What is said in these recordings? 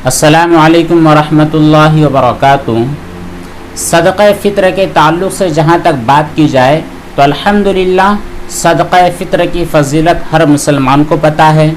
السلام علیکم ورحمۃ اللہ وبرکاتہ۔ صدقہ فطر کے تعلق سے جہاں تک بات کی جائے تو الحمدللہ صدقہ فطر کی فضیلت ہر مسلمان کو پتہ ہے۔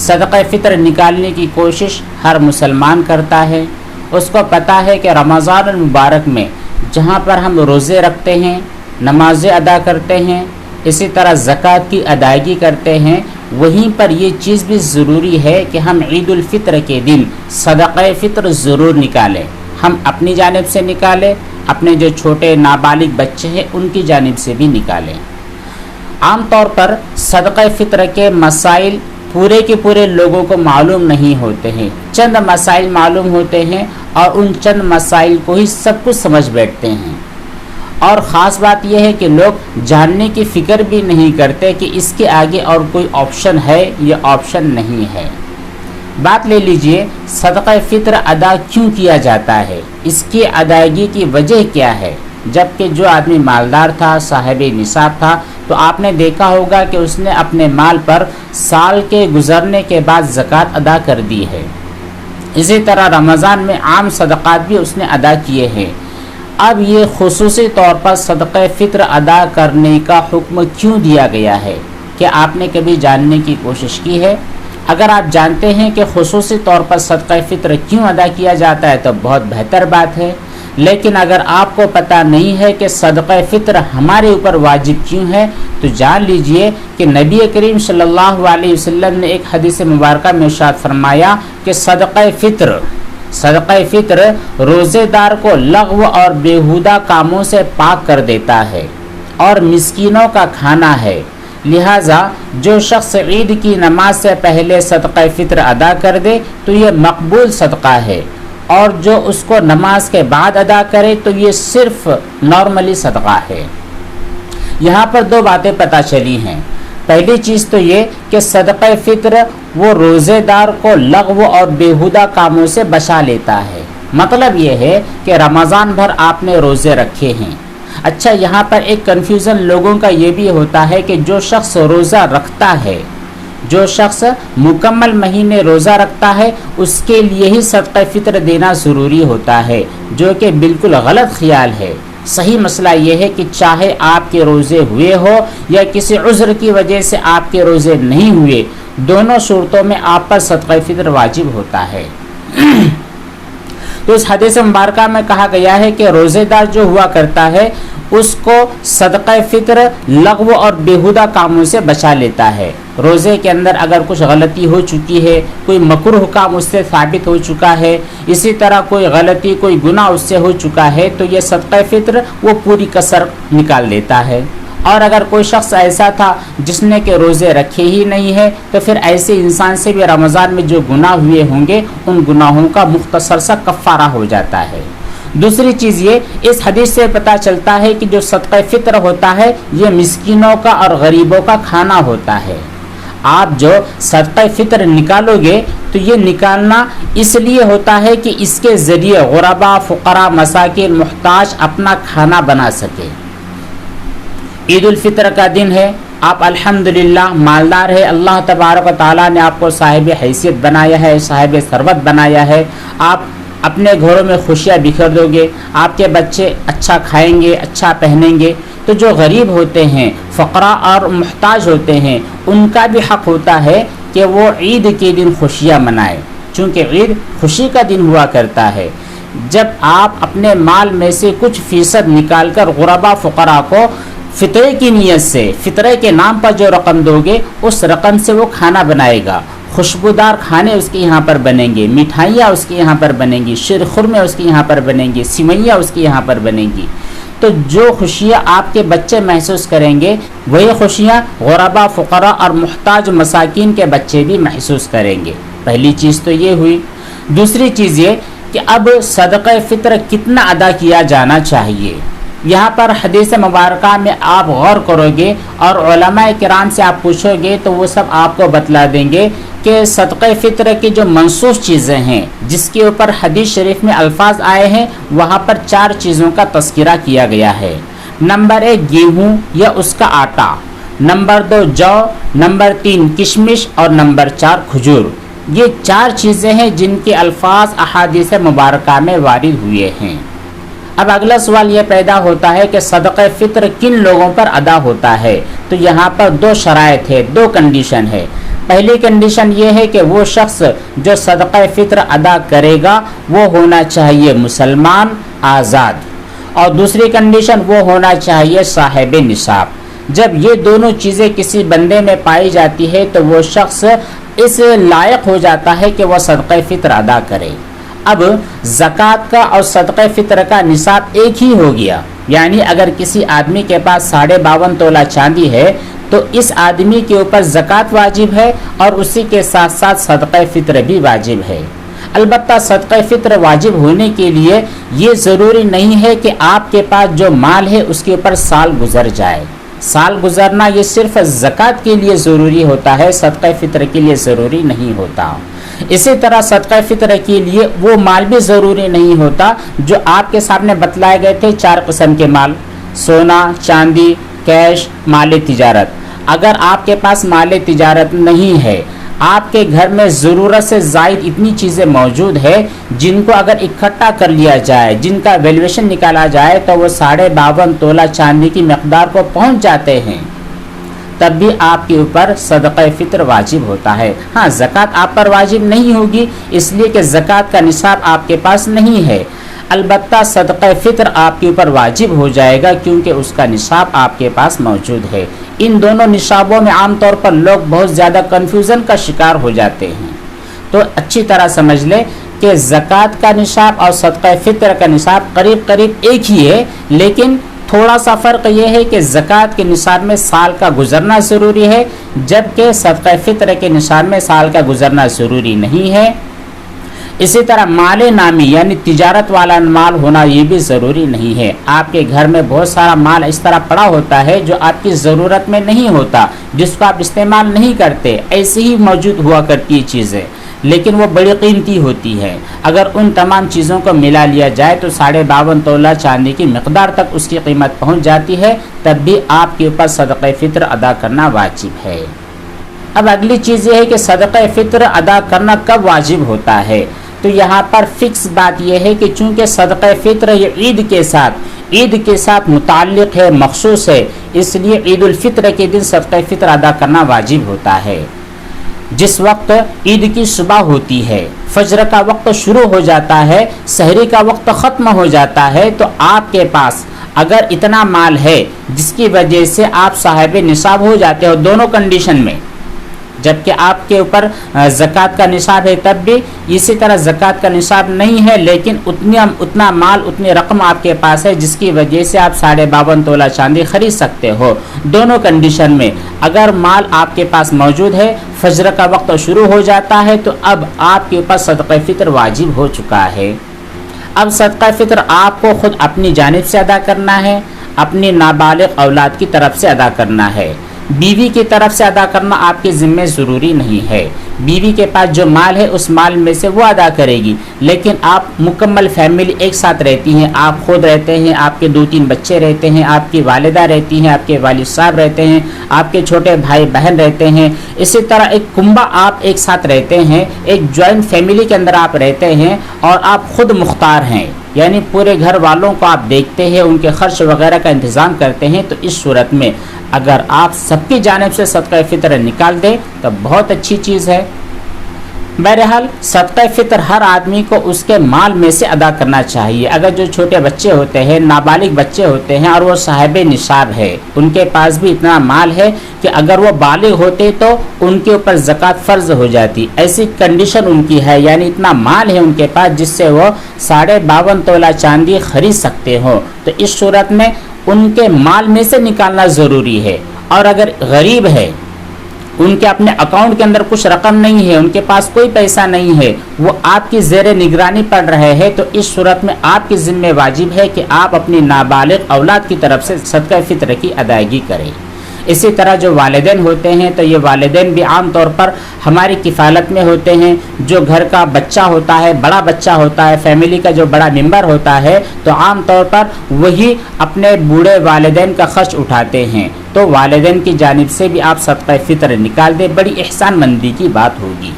صدقہ فطر نکالنے کی کوشش ہر مسلمان کرتا ہے۔ اس کو پتہ ہے کہ رمضان المبارک میں جہاں پر ہم روزے رکھتے ہیں، نمازیں ادا کرتے ہیں، اسی طرح زکوٰۃ کی ادائیگی کرتے ہیں، وہیں پر یہ چیز بھی ضروری ہے کہ ہم عید الفطر کے دن صدقہ فطر ضرور نکالیں۔ ہم اپنی جانب سے نکالیں، اپنے جو چھوٹے نابالغ بچے ہیں ان کی جانب سے بھی نکالیں۔ عام طور پر صدقہ فطر کے مسائل پورے کے پورے لوگوں کو معلوم نہیں ہوتے ہیں، چند مسائل معلوم ہوتے ہیں اور ان چند مسائل کو ہی سب کچھ سمجھ بیٹھتے ہیں۔ اور خاص بات یہ ہے کہ لوگ جاننے کی فکر بھی نہیں کرتے کہ اس کے آگے اور کوئی آپشن ہے یا آپشن نہیں ہے۔ بات لے لیجئے، صدقہ فطر ادا کیوں کیا جاتا ہے، اس کی ادائیگی کی وجہ کیا ہے؟ جبکہ جو آدمی مالدار تھا، صاحب نصاب تھا، تو آپ نے دیکھا ہوگا کہ اس نے اپنے مال پر سال کے گزرنے کے بعد زکوٰۃ ادا کر دی ہے۔ اسی طرح رمضان میں عام صدقات بھی اس نے ادا کیے ہیں۔ اب یہ خصوصی طور پر صدقہ فطر ادا کرنے کا حکم کیوں دیا گیا ہے؟ کہ آپ نے کبھی جاننے کی کوشش کی ہے؟ اگر آپ جانتے ہیں کہ خصوصی طور پر صدقہ فطر کیوں ادا کیا جاتا ہے تو بہت بہتر بات ہے، لیکن اگر آپ کو پتہ نہیں ہے کہ صدقہ فطر ہمارے اوپر واجب کیوں ہے تو جان لیجئے کہ نبی کریم صلی اللہ علیہ وسلم نے ایک حدیث مبارکہ میں ارشاد فرمایا کہ صدقہ فطر روزے دار کو لغو اور بیہودہ کاموں سے پاک کر دیتا ہے اور مسکینوں کا کھانا ہے، لہٰذا جو شخص عید کی نماز سے پہلے صدقہ فطر ادا کر دے تو یہ مقبول صدقہ ہے، اور جو اس کو نماز کے بعد ادا کرے تو یہ صرف نارملی صدقہ ہے۔ یہاں پر دو باتیں پتہ چلی ہیں۔ پہلی چیز تو یہ کہ صدقہ فطر وہ روزے دار کو لغو اور بیہودہ کاموں سے بچا لیتا ہے۔ مطلب یہ ہے کہ رمضان بھر آپ نے روزے رکھے ہیں۔ اچھا، یہاں پر ایک کنفیوژن لوگوں کا یہ بھی ہوتا ہے کہ جو شخص روزہ رکھتا ہے، جو شخص مکمل مہینے روزہ رکھتا ہے، اس کے لیے ہی صدقہ فطر دینا ضروری ہوتا ہے، جو کہ بالکل غلط خیال ہے۔ صحیح مسئلہ یہ ہے کہ چاہے آپ کے روزے ہوئے ہو یا کسی عذر کی وجہ سے آپ کے روزے نہیں ہوئے، دونوں صورتوں میں آپ پر صدقہ فطر واجب ہوتا ہے۔ تو اس حدیث مبارکہ میں کہا گیا ہے کہ روزے دار جو ہوا کرتا ہے اس کو صدقہ فطر لغو اور بیہودہ کاموں سے بچا لیتا ہے۔ روزے کے اندر اگر کچھ غلطی ہو چکی ہے، کوئی مکروہ کام اس سے ثابت ہو چکا ہے، اسی طرح کوئی غلطی، کوئی گناہ اس سے ہو چکا ہے، تو یہ صدقہ فطر وہ پوری کسر نکال دیتا ہے۔ اور اگر کوئی شخص ایسا تھا جس نے کہ روزے رکھے ہی نہیں ہے تو پھر ایسے انسان سے بھی رمضان میں جو گناہ ہوئے ہوں گے ان گناہوں کا مختصر سا کفارہ ہو جاتا ہے۔ دوسری چیز یہ، اس حدیث سے پتہ چلتا ہے کہ جو صدقہ فطر ہوتا ہے یہ مسکینوں کا اور غریبوں کا کھانا ہوتا ہے۔ آپ جو صدقہ فطر نکالو گے تو یہ نکالنا اس لیے ہوتا ہے کہ اس کے ذریعے غربا، فقراء، مساکین، محتاج اپنا کھانا بنا سکے۔ عید الفطر کا دن ہے، آپ الحمدللہ مالدار ہے، اللہ تبارک و تعالیٰ نے آپ کو صاحب حیثیت بنایا ہے، صاحب ثروت بنایا ہے، آپ اپنے گھروں میں خوشیاں بکھیر دو گے، آپ کے بچے اچھا کھائیں گے، اچھا پہنیں گے۔ تو جو غریب ہوتے ہیں، فقراء اور محتاج ہوتے ہیں، ان کا بھی حق ہوتا ہے کہ وہ عید کے دن خوشیاں منائیں، چونکہ عید خوشی کا دن ہوا کرتا ہے۔ جب آپ اپنے مال میں سے کچھ فیصد نکال کر غربا، فقراء کو فطرے کی نیت سے، فطرے کے نام پر جو رقم دو گے اس رقم سے وہ کھانا بنائے گا، خوشبودار کھانے اس کے یہاں پر بنیں گے، مٹھائیاں اس کے یہاں پر بنیں گی، شیر خرمے اس کے یہاں پر بنیں گی، سوئیاں اس کے یہاں پر بنیں گی۔ تو جو خوشیاں آپ کے بچے محسوس کریں گے وہی خوشیاں غربا، فقراء اور محتاج مساکین کے بچے بھی محسوس کریں گے۔ پہلی چیز تو یہ ہوئی۔ دوسری چیز یہ کہ اب صدقہ فطر کتنا ادا کیا جانا چاہیے۔ یہاں پر حدیث مبارکہ میں آپ غور کرو گے اور علماء کرام سے آپ پوچھو گے تو وہ سب آپ کو بتلا دیں گے کہ صدقہ فطر کی جو منسوخ چیزیں ہیں جس کے اوپر حدیث شریف میں الفاظ آئے ہیں وہاں پر 4 چیزوں کا تذکرہ کیا گیا ہے۔ نمبر 1 گیہوں یا اس کا آٹا، نمبر 2 جو، نمبر 3 کشمش اور نمبر 4 کھجور۔ یہ 4 چیزیں ہیں جن کے الفاظ احادیث مبارکہ میں وارد ہوئے ہیں۔ اب اگلا سوال یہ پیدا ہوتا ہے کہ صدقہ فطر کن لوگوں پر ادا ہوتا ہے؟ تو یہاں پر 2 شرائط ہے، 2 کنڈیشن ہے۔ پہلی کنڈیشن یہ ہے کہ وہ شخص جو صدقہ فطر ادا کرے گا وہ ہونا چاہیے مسلمان آزاد، اور دوسری کنڈیشن وہ ہونا چاہیے صاحب نصاب۔ جب یہ دونوں چیزیں کسی بندے میں پائی جاتی ہے تو وہ شخص اس لائق ہو جاتا ہے کہ وہ صدقہ فطر ادا کرے۔ اب زکوٰۃ کا اور صدقہ فطر کا نصاب ایک ہی ہو گیا، یعنی اگر کسی آدمی کے پاس 52.5 تولہ چاندی ہے تو اس آدمی کے اوپر زکوٰۃ واجب ہے اور اسی کے ساتھ ساتھ صدقہ فطر بھی واجب ہے۔ البتہ صدقہ فطر واجب ہونے کے لیے یہ ضروری نہیں ہے کہ آپ کے پاس جو مال ہے اس کے اوپر سال گزر جائے۔ سال گزرنا یہ صرف زکوٰۃ کے لیے ضروری ہوتا ہے، صدقہ فطر کے لیے ضروری نہیں ہوتا۔ اسی طرح صدقہ فطر کے لیے وہ مال بھی ضروری نہیں ہوتا جو آپ کے سامنے بتلائے گئے تھے 4 قسم کے مال: سونا، چاندی، کیش، مال تجارت۔ اگر آپ کے پاس مال تجارت نہیں ہے، آپ کے گھر میں ضرورت سے زائد اتنی چیزیں موجود ہے جن کو اگر اکٹھا کر لیا جائے، جن کا ویلیویشن نکالا جائے تو وہ 52.5 تولہ چاندی کی مقدار کو پہنچ جاتے ہیں، تب بھی آپ کے اوپر صدقہ فطر واجب ہوتا ہے۔ ہاں، زکوٰۃ آپ پر واجب نہیں ہوگی اس لیے کہ زکوٰۃ کا نصاب آپ کے پاس نہیں ہے، البتہ صدقہ فطر آپ کے اوپر واجب ہو جائے گا کیونکہ اس کا نصاب آپ کے پاس موجود ہے۔ ان دونوں نصابوں میں عام طور پر لوگ بہت زیادہ کنفیوژن کا شکار ہو جاتے ہیں، تو اچھی طرح سمجھ لیں کہ زکوٰۃ کا نصاب اور صدقہ فطر کا نصاب قریب قریب ایک ہی ہے، لیکن تھوڑا سا فرق یہ ہے کہ زکوٰۃ کے نصاب میں سال کا گزرنا ضروری ہے جبکہ صدقہ فطر کے نصاب میں سال کا گزرنا ضروری نہیں ہے۔ اسی طرح مال نامی یعنی تجارت والا مال ہونا یہ بھی ضروری نہیں ہے۔ آپ کے گھر میں بہت سارا مال اس طرح پڑا ہوتا ہے جو آپ کی ضرورت میں نہیں ہوتا، جس کو آپ استعمال نہیں کرتے، ایسے ہی موجود ہوا کرتی چیزیں، لیکن وہ بڑی قیمتی ہوتی ہے۔ اگر ان تمام چیزوں کو ملا لیا جائے تو 52.5 تولہ چاندی کی مقدار تک اس کی قیمت پہنچ جاتی ہے، تب بھی آپ کے اوپر صدقہ فطر ادا کرنا واجب ہے۔ اب اگلی چیز یہ ہے کہ صدقہ فطر ادا کرنا کب واجب ہوتا ہے؟ تو یہاں پر فکس بات یہ ہے کہ چونکہ صدقہ فطر یہ عید کے ساتھ متعلق ہے، مخصوص ہے، اس لیے عید الفطر کے دن صدقہ فطر ادا کرنا واجب ہوتا ہے۔ جس وقت عید کی صبح ہوتی ہے، فجر کا وقت شروع ہو جاتا ہے، سحری کا وقت ختم ہو جاتا ہے، تو آپ کے پاس اگر اتنا مال ہے جس کی وجہ سے آپ صاحب نصاب ہو جاتے ہو دونوں کنڈیشن میں، جبکہ آپ کے اوپر زکوٰۃ کا نصاب ہے تب بھی، اسی طرح زکوٰۃ کا نصاب نہیں ہے لیکن اتنا مال، اتنی رقم آپ کے پاس ہے جس کی وجہ سے آپ 52.5 تولہ چاندی خرید سکتے ہو۔ دونوں کنڈیشن میں اگر مال آپ کے پاس موجود ہے، فجر کا وقت شروع ہو جاتا ہے، تو اب آپ کے اوپر صدقہ فطر واجب ہو چکا ہے۔ اب صدقہ فطر آپ کو خود اپنی جانب سے ادا کرنا ہے، اپنی نابالغ اولاد کی طرف سے ادا کرنا ہے۔ بیوی کی طرف سے ادا کرنا آپ کے ذمہ ضروری نہیں ہے، بیوی کے پاس جو مال ہے اس مال میں سے وہ ادا کرے گی، لیکن آپ مکمل فیملی ایک ساتھ رہتی ہیں، آپ خود رہتے ہیں، آپ کے 2-3 بچے رہتے ہیں، آپ کی والدہ رہتی ہیں، آپ کے والد صاحب رہتے ہیں، آپ کے چھوٹے بھائی بہن رہتے ہیں، اسی طرح ایک کنبہ آپ ایک ساتھ رہتے ہیں، ایک جوائنٹ فیملی کے اندر آپ رہتے ہیں اور آپ خود مختار ہیں، یعنی پورے گھر والوں کو آپ دیکھتے ہیں، ان کے خرچ وغیرہ کا انتظام کرتے ہیں، تو اس صورت میں اگر آپ سب کی جانب سے صدقہ فطر نکال دیں تو بہت اچھی چیز ہے۔ بہرحال صدقہ فطر ہر آدمی کو اس کے مال میں سے ادا کرنا چاہیے۔ اگر جو چھوٹے بچے ہوتے ہیں، نابالغ بچے ہوتے ہیں اور وہ صاحب نصاب ہے، ان کے پاس بھی اتنا مال ہے کہ اگر وہ بالغ ہوتے تو ان کے اوپر زکوٰۃ فرض ہو جاتی، ایسی کنڈیشن ان کی ہے، یعنی اتنا مال ہے ان کے پاس جس سے وہ 52.5 تولہ چاندی خرید سکتے ہو، تو اس صورت میں ان کے مال میں سے نکالنا ضروری ہے۔ اور اگر غریب ہے، ان کے اپنے اکاؤنٹ کے اندر کچھ رقم نہیں ہے، ان کے پاس کوئی پیسہ نہیں ہے، وہ آپ کی زیر نگرانی پڑ رہے ہیں، تو اس صورت میں آپ کی ذمہ واجب ہے کہ آپ اپنی نابالغ اولاد کی طرف سے صدقہ فطر کی ادائیگی کریں۔ اسی طرح جو والدین ہوتے ہیں تو یہ والدین بھی عام طور پر ہماری کفالت میں ہوتے ہیں، جو گھر کا بچہ ہوتا ہے، بڑا بچہ ہوتا ہے، فیملی کا جو بڑا ممبر ہوتا ہے، تو عام طور پر وہی اپنے بوڑھے والدین کا خرچ اٹھاتے ہیں، تو والدین کی جانب سے بھی آپ صدقہ فطر نکال دیں، بڑی احسان مندی کی بات ہوگی۔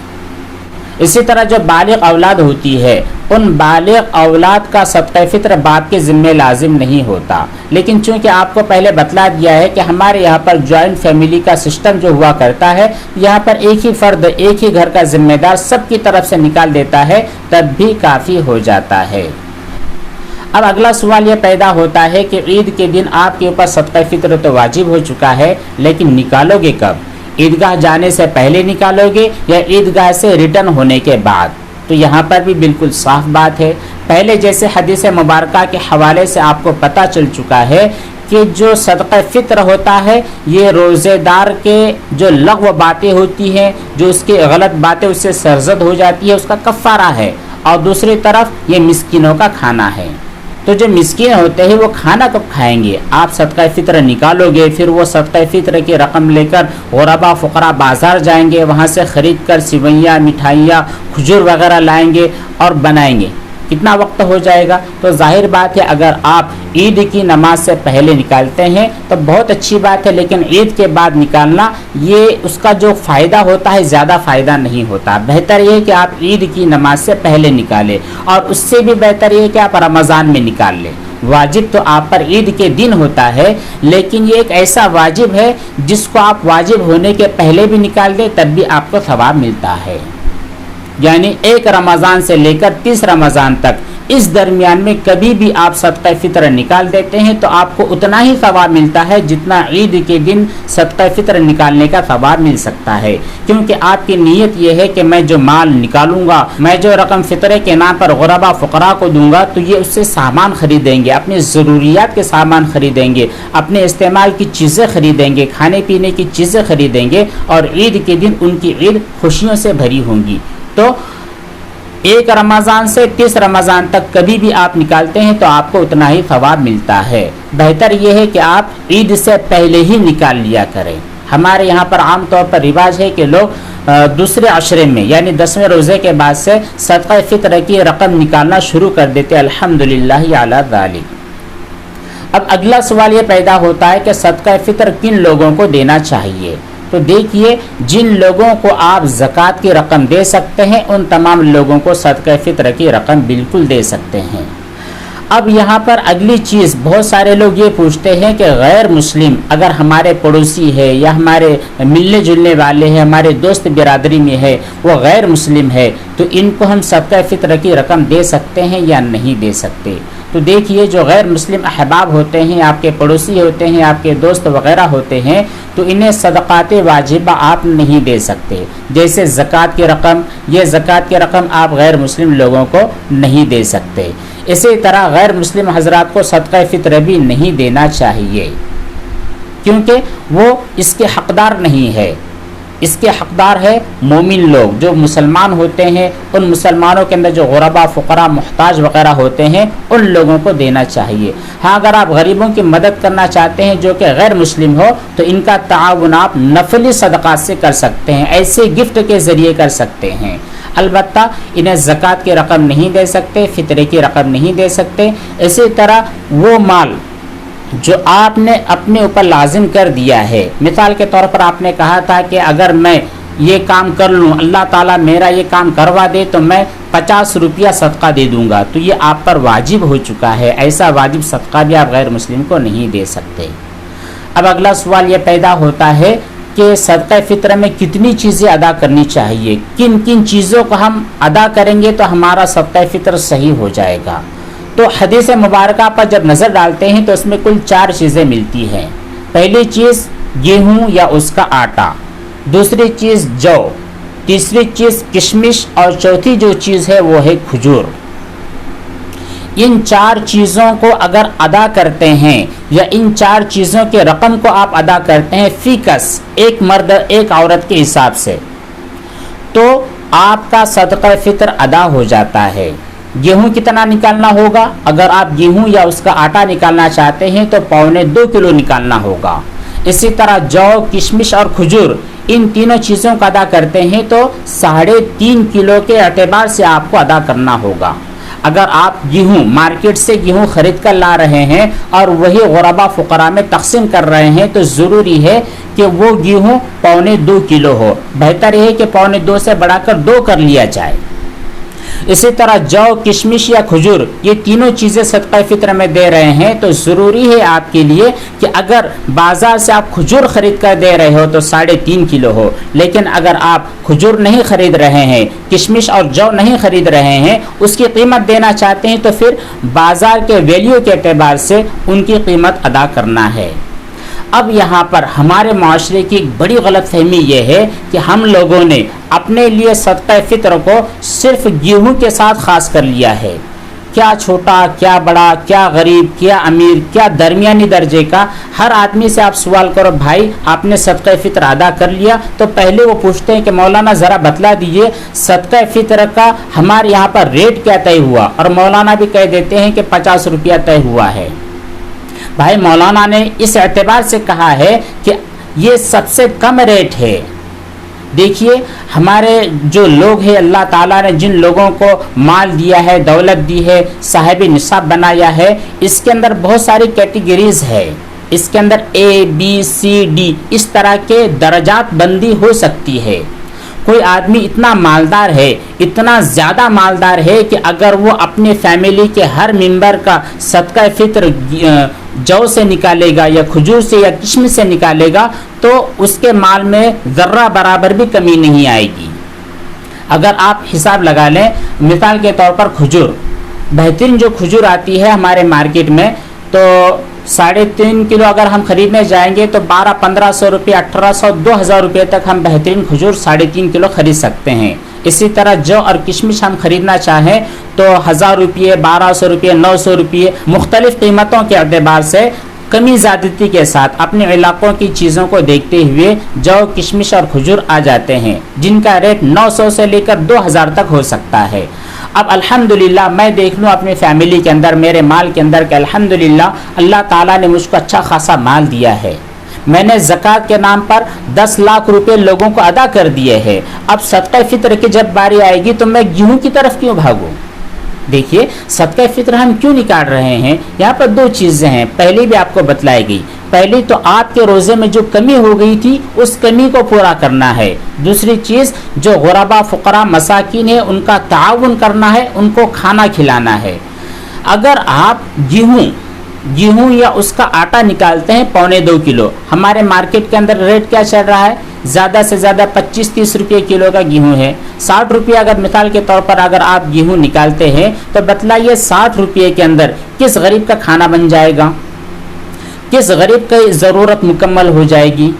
اسی طرح جو بالغ اولاد ہوتی ہے ان بالغ اولاد کا صدقہ فطر باپ کے ذمہ لازم نہیں ہوتا، لیکن چونکہ آپ کو پہلے بتلا دیا ہے کہ ہمارے یہاں پر جوائنٹ فیملی کا سسٹم جو ہوا کرتا ہے، یہاں پر ایک ہی فرد ایک ہی گھر کا ذمہ دار سب کی طرف سے نکال دیتا ہے، تب بھی کافی ہو جاتا ہے۔ اب اگلا سوال یہ پیدا ہوتا ہے کہ عید کے دن آپ کے اوپر صدقہ فطر تو واجب ہو چکا ہے، لیکن نکالو گے کب؟ عیدگاہ جانے سے پہلے نکالو گے یا عیدگاہ سے ریٹرن ہونے کے بعد؟ تو یہاں پر بھی بالکل صاف بات ہے۔ پہلے جیسے حدیث مبارکہ کے حوالے سے آپ کو پتہ چل چکا ہے کہ جو صدقہ فطر ہوتا ہے یہ روزے دار کے جو لغو باتیں ہوتی ہیں، جو اس کی غلط باتیں اس سے سرزد ہو جاتی ہے، اس کا کفارہ ہے، اور دوسری طرف یہ مسکینوں کا کھانا ہے۔ تو جو مسکین ہوتے ہیں وہ کھانا کب کھائیں گے؟ آپ صدقہ فطر نکالو گے، پھر وہ صدقہ فطر کی رقم لے کر غربا فقراء بازار جائیں گے، وہاں سے خرید کر سوئیاں، مٹھائیاں، کھجور وغیرہ لائیں گے اور بنائیں گے، کتنا وقت ہو جائے گا؟ تو ظاہر بات ہے اگر آپ عید کی نماز سے پہلے نکالتے ہیں تو بہت اچھی بات ہے، لیکن عید کے بعد نکالنا یہ اس کا جو فائدہ ہوتا ہے زیادہ فائدہ نہیں ہوتا۔ بہتر یہ ہے کہ آپ عید کی نماز سے پہلے نکالیں، اور اس سے بھی بہتر یہ ہے کہ آپ رمضان میں نکال لیں۔ واجب تو آپ پر عید کے دن ہوتا ہے، لیکن یہ ایک ایسا واجب ہے جس کو آپ واجب ہونے کے پہلے بھی نکال دیں تب بھی آپ کو ثواب ملتا ہے۔ یعنی 1 رمضان سے لے کر 30 رمضان تک اس درمیان میں کبھی بھی آپ صدقہ فطر نکال دیتے ہیں تو آپ کو اتنا ہی ثواب ملتا ہے جتنا عید کے دن صدقہ فطر نکالنے کا ثواب مل سکتا ہے، کیونکہ آپ کی نیت یہ ہے کہ میں جو مال نکالوں گا، میں جو رقم فطرے کے نام پر غربا فقراء کو دوں گا تو یہ اس سے سامان خریدیں گے، اپنی ضروریات کے سامان خریدیں گے، اپنے استعمال کی چیزیں خریدیں گے، کھانے پینے کی چیزیں خریدیں گے، اور عید کے دن ان کی عید خوشیوں سے بھری ہوں گی۔ تو 1 رمضان سے 30 رمضان تک کبھی بھی آپ نکالتے ہیں تو آپ کو اتنا ہی ثواب ملتا ہے۔ بہتر یہ ہے کہ آپ عید سے پہلے ہی نکال لیا کریں۔ ہمارے یہاں پر عام طور پر رواج ہے کہ لوگ دوسرے عشرے میں یعنی 10ویں روزے کے بعد سے صدقہ فطر کی رقم نکالنا شروع کر دیتے، الحمدللہ علی ذالک۔ اب اگلا سوال یہ پیدا ہوتا ہے کہ صدقہ فطر کن لوگوں کو دینا چاہیے؟ تو دیکھیے، جن لوگوں کو آپ زکوٰۃ کی رقم دے سکتے ہیں ان تمام لوگوں کو صدقہ فطر کی رقم بالکل دے سکتے ہیں۔ اب یہاں پر اگلی چیز، بہت سارے لوگ یہ پوچھتے ہیں کہ غیر مسلم اگر ہمارے پڑوسی ہے یا ہمارے ملنے جلنے والے ہیں، ہمارے دوست برادری میں ہے، وہ غیر مسلم ہے، تو ان کو ہم صدقہ فطر کی رقم دے سکتے ہیں یا نہیں دے سکتے؟ تو دیکھیے، جو غیر مسلم احباب ہوتے ہیں، آپ کے پڑوسی ہوتے ہیں، آپ کے دوست وغیرہ ہوتے ہیں، تو انہیں صدقات واجبہ آپ نہیں دے سکتے۔ جیسے زکوٰۃ کی رقم، یہ زکوٰۃ کی رقم آپ غیر مسلم لوگوں کو نہیں دے سکتے۔ اسی طرح غیر مسلم حضرات کو صدقہ فطر بھی نہیں دینا چاہیے، کیونکہ وہ اس کے حقدار نہیں ہے۔ اس کے حقدار ہے مومن لوگ جو مسلمان ہوتے ہیں، ان مسلمانوں کے اندر جو غربا فقراء محتاج وغیرہ ہوتے ہیں ان لوگوں کو دینا چاہیے۔ ہاں، اگر آپ غریبوں کی مدد کرنا چاہتے ہیں جو کہ غیر مسلم ہو تو ان کا تعاون آپ نفلی صدقات سے کر سکتے ہیں، ایسے گفٹ کے ذریعے کر سکتے ہیں۔ البتہ انہیں زکوٰۃ کی رقم نہیں دے سکتے، فطرے کی رقم نہیں دے سکتے۔ اسی طرح وہ مال جو آپ نے اپنے اوپر لازم کر دیا ہے، مثال کے طور پر آپ نے کہا تھا کہ اگر میں یہ کام کر لوں، اللہ تعالیٰ میرا یہ کام کروا دے تو میں 50 روپیہ صدقہ دے دوں گا، تو یہ آپ پر واجب ہو چکا ہے۔ ایسا واجب صدقہ بھی آپ غیر مسلم کو نہیں دے سکتے۔ اب اگلا سوال یہ پیدا ہوتا ہے کہ صدقہ فطر میں کتنی چیزیں ادا کرنی چاہیے، کن کن چیزوں کو ہم ادا کریں گے تو ہمارا صدقہ فطر صحیح ہو جائے گا؟ تو حدیث مبارکہ پر جب نظر ڈالتے ہیں تو اس میں کل 4 چیزیں ملتی ہیں۔ پہلی چیز گیہوں یا اس کا آٹا، دوسری چیز جو، تیسری چیز کشمش، اور چوتھی جو چیز ہے وہ ہے کھجور۔ ان 4 چیزوں کو اگر ادا کرتے ہیں یا ان 4 چیزوں کے رقم کو آپ ادا کرتے ہیں فی کس، ایک مرد ایک عورت کے حساب سے، تو آپ کا صدقہ فطر ادا ہو جاتا ہے۔ گیہوں کتنا نکالنا ہوگا؟ اگر آپ گیہوں یا اس کا آٹا نکالنا چاہتے ہیں تو 2.25 کلو نکالنا ہوگا۔ اسی طرح جو، کشمش اور کھجور، ان تینوں چیزوں کا ادا کرتے ہیں تو 3.5 کلو کے اعتبار سے آپ کو ادا کرنا ہوگا۔ اگر آپ گیہوں مارکیٹ سے گیہوں خرید کر لا رہے ہیں اور وہی غربا فقراء میں تقسیم کر رہے ہیں تو ضروری ہے کہ وہ گیہوں 1.25 کلو ہو. بہتر یہ ہے کہ 1.25 سے بڑھا کر 2 کر لیا جائے. اسی طرح جو کشمش یا کھجور یہ تینوں چیزیں صدقہ فطر میں دے رہے ہیں تو ضروری ہے آپ کے لیے کہ اگر بازار سے آپ کھجور خرید کر دے رہے ہو تو 3.5 کلو ہو. لیکن اگر آپ کھجور نہیں خرید رہے ہیں, کشمش اور جو نہیں خرید رہے ہیں, اس کی قیمت دینا چاہتے ہیں تو پھر بازار کے ویلیو کے اعتبار سے ان کی قیمت ادا کرنا ہے. اب یہاں پر ہمارے معاشرے کی ایک بڑی غلط فہمی یہ ہے کہ ہم لوگوں نے اپنے لیے صدقہ فطر کو صرف گیہوں کے ساتھ خاص کر لیا ہے. کیا چھوٹا, کیا بڑا, کیا غریب, کیا امیر, کیا درمیانی درجے کا, ہر آدمی سے آپ سوال کرو بھائی آپ نے صدقہ فطر ادا کر لیا, تو پہلے وہ پوچھتے ہیں کہ مولانا ذرا بتلا دیجئے صدقہ فطر کا ہمارے یہاں پر ریٹ کیا طے ہوا, اور مولانا بھی کہہ دیتے ہیں کہ 50 روپیہ طے ہوا ہے. بھائی مولانا نے اس اعتبار سے کہا ہے کہ یہ سب سے کم ریٹ ہے. دیکھیے ہمارے جو لوگ ہیں, اللہ تعالیٰ نے جن لوگوں کو مال دیا ہے, دولت دی ہے, صاحب نصاب بنایا ہے, اس کے اندر بہت ساری کیٹیگریز ہے. اس کے اندر ABCD اس طرح کے درجات بندی ہو سکتی ہے. کوئی آدمی اتنا مالدار ہے, اتنا زیادہ مالدار ہے کہ اگر وہ اپنی فیملی کے ہر ممبر کا صدقہ فطر جو سے نکالے گا یا کھجور سے یا کشمش سے نکالے گا تو اس کے مال میں ذرہ برابر بھی کمی نہیں آئے گی. اگر آپ حساب لگا لیں, مثال کے طور پر کھجور, بہترین جو کھجور آتی ہے ہمارے مارکیٹ میں تو 3.5 کلو اگر ہم خریدنے جائیں گے تو 1200-1500 روپے, 1800, 2000 روپے تک ہم بہترین کھجور 3.5 کلو خرید سکتے ہیں. اسی طرح جو اور کشمش ہم خریدنا چاہیں تو 1000 روپے, 1200 روپے, 900 روپے, مختلف قیمتوں کے اعتبار سے کمی زیادتی کے ساتھ اپنے علاقوں کی چیزوں کو دیکھتے ہوئے جو کشمش اور کھجور آ جاتے ہیں جن کا ریٹ 900 سے لے کر 2000 تک ہو سکتا ہے. اب الحمدللہ میں دیکھ لوں اپنی فیملی کے اندر, میرے مال کے اندر کہ الحمدللہ اللہ تعالیٰ نے مجھ کو اچھا خاصا مال دیا ہے. میں نے زکوٰۃ کے نام پر 10 لاکھ روپے لوگوں کو ادا کر دیے ہیں. اب صدقہ فطر کی جب باری آئے گی تو میں گیہوں کی طرف کیوں بھاگوں؟ دیکھیے صدقہ فطر ہم کیوں نکال رہے ہیں, یہاں پر 2 چیزیں ہیں. پہلی بھی آپ کو بتلائی گئی, پہلی تو آپ کے روزے میں جو کمی ہو گئی تھی اس کمی کو پورا کرنا ہے. دوسری چیز جو غربا فقراء مساکین ہے ان کا تعاون کرنا ہے, ان کو کھانا کھلانا ہے. اگر آپ گیہوں یا اس کا آٹا نکالتے ہیں 1.25 کلو, ہمارے مارکیٹ کے اندر ریٹ کیا چل رہا ہے, زیادہ سے زیادہ 25-30 روپے کلو کا گیہوں ہے. 60 روپیہ اگر مثال کے طور پر اگر آپ گیہوں نکالتے ہیں تو بتلائیے 60 روپے کے اندر کس غریب کا کھانا بن جائے گا, کس غریب کی ضرورت مکمل ہو جائے گی.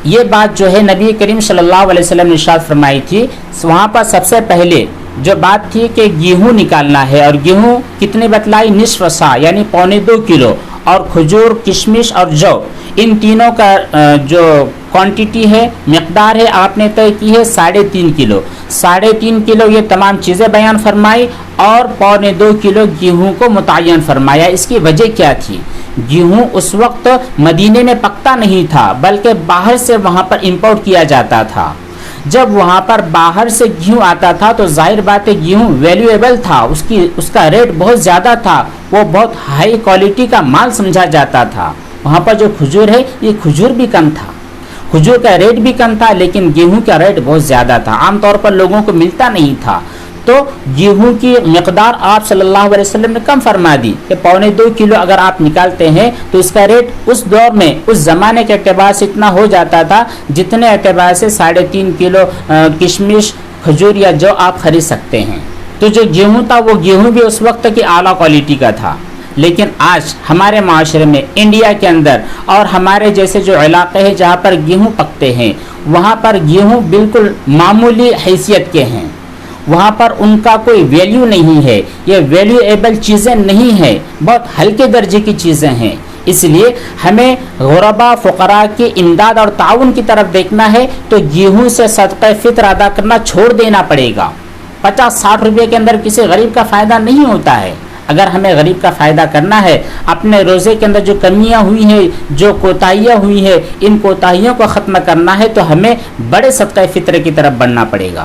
یہ بات جو ہے نبی کریم صلی اللہ علیہ وسلم نے ارشاد فرمائی تھی. وہاں پر سب سے پہلے جو بات تھی کہ گیہوں نکالنا ہے, اور گیہوں کتنے بتلائی, نصف سا یعنی 1.25 کلو, اور کھجور, کشمش اور جو, ان تینوں کا جو کوانٹیٹی ہے, مقدار ہے, آپ نے طے کی ہے 3.5 کلو. 3.5 کلو یہ تمام چیزیں بیان فرمائی اور 1.25 کلو گیہوں کو متعین فرمایا. اس کی وجہ کیا تھی؟ گیہوں اس وقت مدینے میں پکتا نہیں تھا بلکہ باہر سے وہاں پر امپورٹ کیا جاتا تھا. جب وہاں پر باہر سے گیہوں آتا تھا تو ظاہر بات ہے گیہوں ویلیویبل تھا, اس کا ریٹ بہت زیادہ تھا, وہ بہت ہائی کوالٹی کا مال سمجھا جاتا تھا. وہاں پر جو کھجور ہے یہ کھجور بھی کم تھا, کھجور کا ریٹ بھی کم تھا, لیکن گیہوں کا ریٹ بہت زیادہ تھا, عام طور پر لوگوں کو ملتا نہیں تھا. تو گیہوں کی مقدار آپ صلی اللہ علیہ وسلم نے کم فرما دی کہ 1.25 کلو اگر آپ نکالتے ہیں تو اس کا ریٹ اس دور میں اس زمانے کے اعتبار سے اتنا ہو جاتا تھا جتنے اعتبار سے 3.5 کلو کشمش, کھجور یا جو آپ خرید سکتے ہیں. تو جو گیہوں تھا وہ گیہوں بھی اس وقت کی اعلیٰ کوالٹی کا تھا. لیکن آج ہمارے معاشرے میں, انڈیا کے اندر اور ہمارے جیسے جو علاقے ہیں جہاں پر گیہوں پکتے ہیں وہاں پر گیہوں بالکل معمولی حیثیت کے ہیں, وہاں پر ان کا کوئی ویلیو نہیں ہے, یہ ویلیویبل چیزیں نہیں ہیں, بہت ہلکے درجے کی چیزیں ہیں. اس لیے ہمیں غربا فقراء کی امداد اور تعاون کی طرف دیکھنا ہے تو گیہوں سے صدقہ فطر ادا کرنا چھوڑ دینا پڑے گا. 50-60 روپے کے اندر کسی غریب کا فائدہ نہیں ہوتا ہے. اگر ہمیں غریب کا فائدہ کرنا ہے, اپنے روزے کے اندر جو کمیاں ہوئی ہیں, جو کوتاہیاں ہوئی ہیں, ان کوتاہیوں کو ختم کرنا ہے تو ہمیں بڑے صدقہ فطر کی طرف بڑھنا پڑے گا.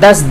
10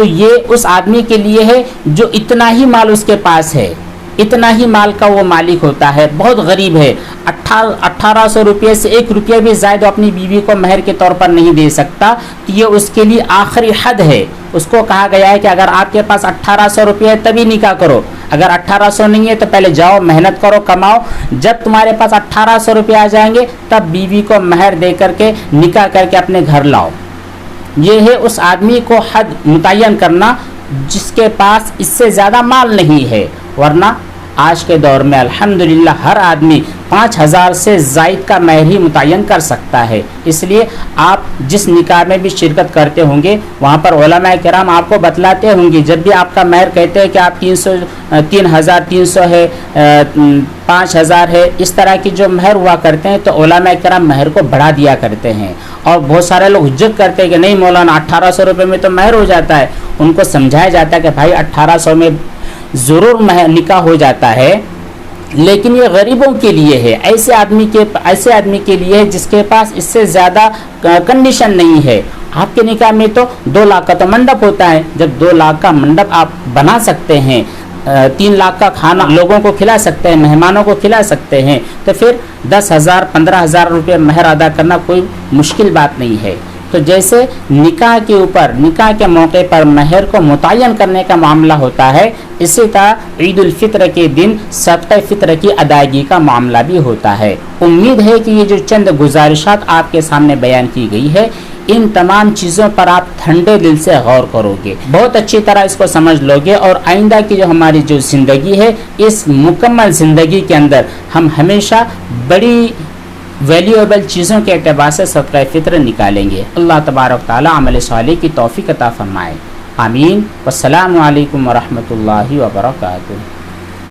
تو یہ اس آدمی کے لیے ہے جو اتنا ہی مال اس کے پاس ہے، اتنا ہی مال کا وہ مالک ہوتا ہے، بہت غریب ہے، 1800 روپے سے 1 روپیہ بھی زائد اپنی بیوی کو مہر کے طور پر نہیں دے سکتا، تو یہ اس کے لیے آخری حد ہے۔ اس کو کہا گیا ہے کہ اگر آپ کے پاس 1800 روپے ہے تبھی نکاح کرو، اگر 1800 نہیں ہے تو پہلے جاؤ محنت کرو کماؤ، جب تمہارے پاس 1800 روپے آ جائیں گے تب بیوی کو مہر دے کر کے نکاح کر کے اپنے گھر لاؤ۔ یہ ہے اس آدمی کو حد متعین کرنا جس کے پاس اس سے زیادہ مال نہیں ہے، ورنہ آج کے دور میں الحمدللہ ہر آدمی 5000 سے زائد کا مہر ہی متعین کر سکتا ہے۔ اس لیے آپ جس نکاح میں بھی شرکت کرتے ہوں گے وہاں پر علماء کرام آپ کو بتلاتے ہوں گے، جب بھی آپ کا مہر کہتے ہیں کہ آپ 3300 ہے، 5000 ہے، اس طرح کی جو مہر ہوا کرتے ہیں تو علماء کرام مہر کو بڑھا دیا کرتے ہیں، اور بہت سارے لوگ حجت کرتے ہیں کہ نہیں مولانا 1800 روپے میں تو مہر ہو جاتا ہے۔ ان کو سمجھایا جاتا ہے کہ بھائی 1800 میں ضرور نکاح ہو جاتا ہے، لیکن یہ غریبوں کے لیے ہے، ایسے آدمی کے لیے ہے جس کے پاس اس سے زیادہ کنڈیشن نہیں ہے۔ آپ کے نکاح میں تو 2 لاکھ کا تو منڈپ ہوتا ہے، جب 2 لاکھ کا منڈپ آپ بنا سکتے ہیں، 3 لاکھ کا کھانا لوگوں کو کھلا سکتے ہیں، مہمانوں کو کھلا سکتے ہیں، تو پھر 10,000 15,000 روپے مہر ادا کرنا کوئی مشکل بات نہیں ہے۔ تو جیسے نکاح کے اوپر نکاح کے موقع پر مہر کو متعین کرنے کا معاملہ ہوتا ہے، اسی طرح عید الفطر کے دن صدقہ فطر کی ادائیگی کا معاملہ بھی ہوتا ہے۔ امید ہے کہ یہ جو چند گزارشات آپ کے سامنے بیان کی گئی ہے، ان تمام چیزوں پر آپ ٹھنڈے دل سے غور کرو گے، بہت اچھی طرح اس کو سمجھ لو گے، اور آئندہ کی جو ہماری جو زندگی ہے، اس مکمل زندگی کے اندر ہم ہمیشہ بڑی ویلیویبل چیزوں کے اعتبار سے صدقہ فطر نکالیں گے۔ اللہ تبارک تعالی عمل صالح کی توفیق عطا فرمائے، آمین۔ والسلام علیکم ورحمۃ اللہ وبرکاتہ۔